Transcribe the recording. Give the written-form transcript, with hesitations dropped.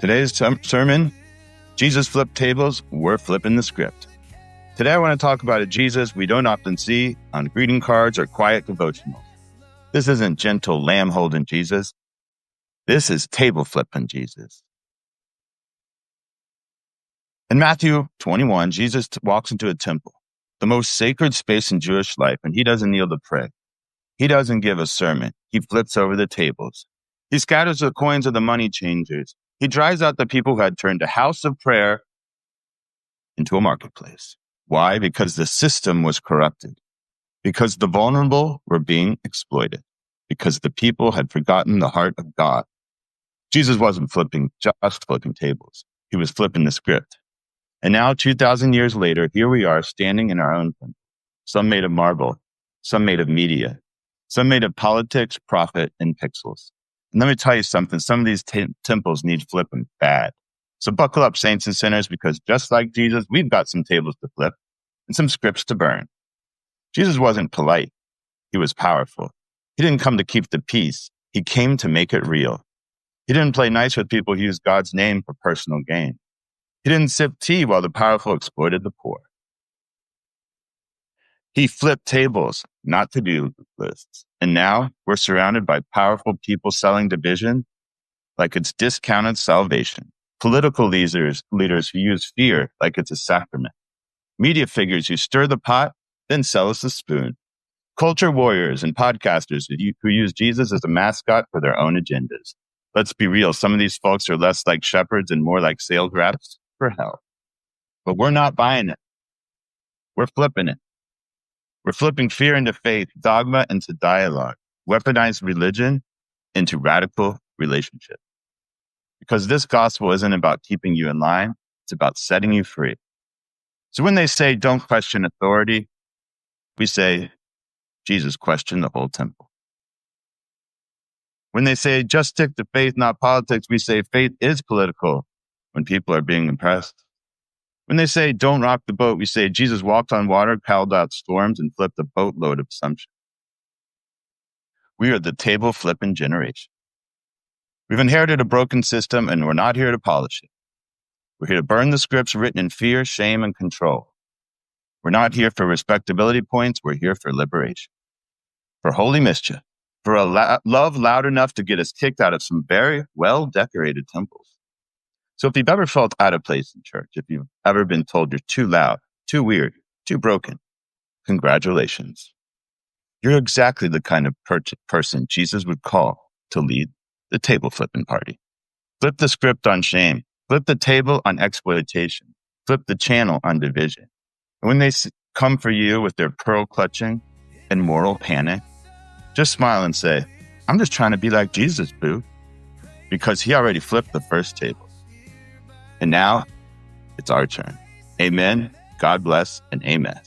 Today's sermon, Jesus flipped tables, we're flipping the script. Today I want to talk about a Jesus we don't often see on greeting cards or quiet devotionals. This isn't gentle lamb-holding Jesus. This is table-flipping Jesus. In Matthew 21, Jesus walks into a temple, the most sacred space in Jewish life, and he doesn't kneel to pray. He doesn't give a sermon. He flips over the tables. He scatters the coins of the money changers. He drives out the people who had turned a house of prayer into a marketplace. Why? Because the system was corrupted. Because the vulnerable were being exploited. Because the people had forgotten the heart of God. Jesus wasn't just flipping tables. He was flipping the script. And now, 2,000 years later, here we are standing in our own temple. Some made of marble, some made of media, some made of politics, profit, and pixels. And let me tell you something, some of these temples need flipping bad. So buckle up, saints and sinners, because just like Jesus, we've got some tables to flip and some scripts to burn. Jesus wasn't polite. He was powerful. He didn't come to keep the peace. He came to make it real. He didn't play nice with people who used God's name for personal gain. He didn't sip tea while the powerful exploited the poor. He flipped tables, not to-do lists. And now we're surrounded by powerful people selling division like it's discounted salvation. Political leaders who use fear like it's a sacrament. Media figures who stir the pot, then sell us a spoon. Culture warriors and podcasters who use Jesus as a mascot for their own agendas. Let's be real, some of these folks are less like shepherds and more like sales reps for hell. But we're not buying it. We're flipping it. We're flipping fear into faith, dogma into dialogue, weaponized religion into radical relationship. Because this gospel isn't about keeping you in line, it's about setting you free. So when they say don't question authority, we say Jesus questioned the whole temple. When they say just stick to faith, not politics, we say faith is political when people are being oppressed. When they say don't rock the boat, we say Jesus walked on water, called out storms, and flipped a boatload of assumptions. We are the table-flipping generation. We've inherited a broken system, and we're not here to polish it. We're here to burn the scripts written in fear, shame, and control. We're not here for respectability points. We're here for liberation, for holy mischief, for a love loud enough to get us kicked out of some very well-decorated temples. So if you've ever felt out of place in church, if you've ever been told you're too loud, too weird, too broken, congratulations. You're exactly the kind of person Jesus would call to lead the table flipping party. Flip the script on shame. Flip the table on exploitation. Flip the channel on division. And when they come for you with their pearl clutching and moral panic, just smile and say, I'm just trying to be like Jesus, boo. Because he already flipped the first table. And now it's our turn. Amen. God bless and amen.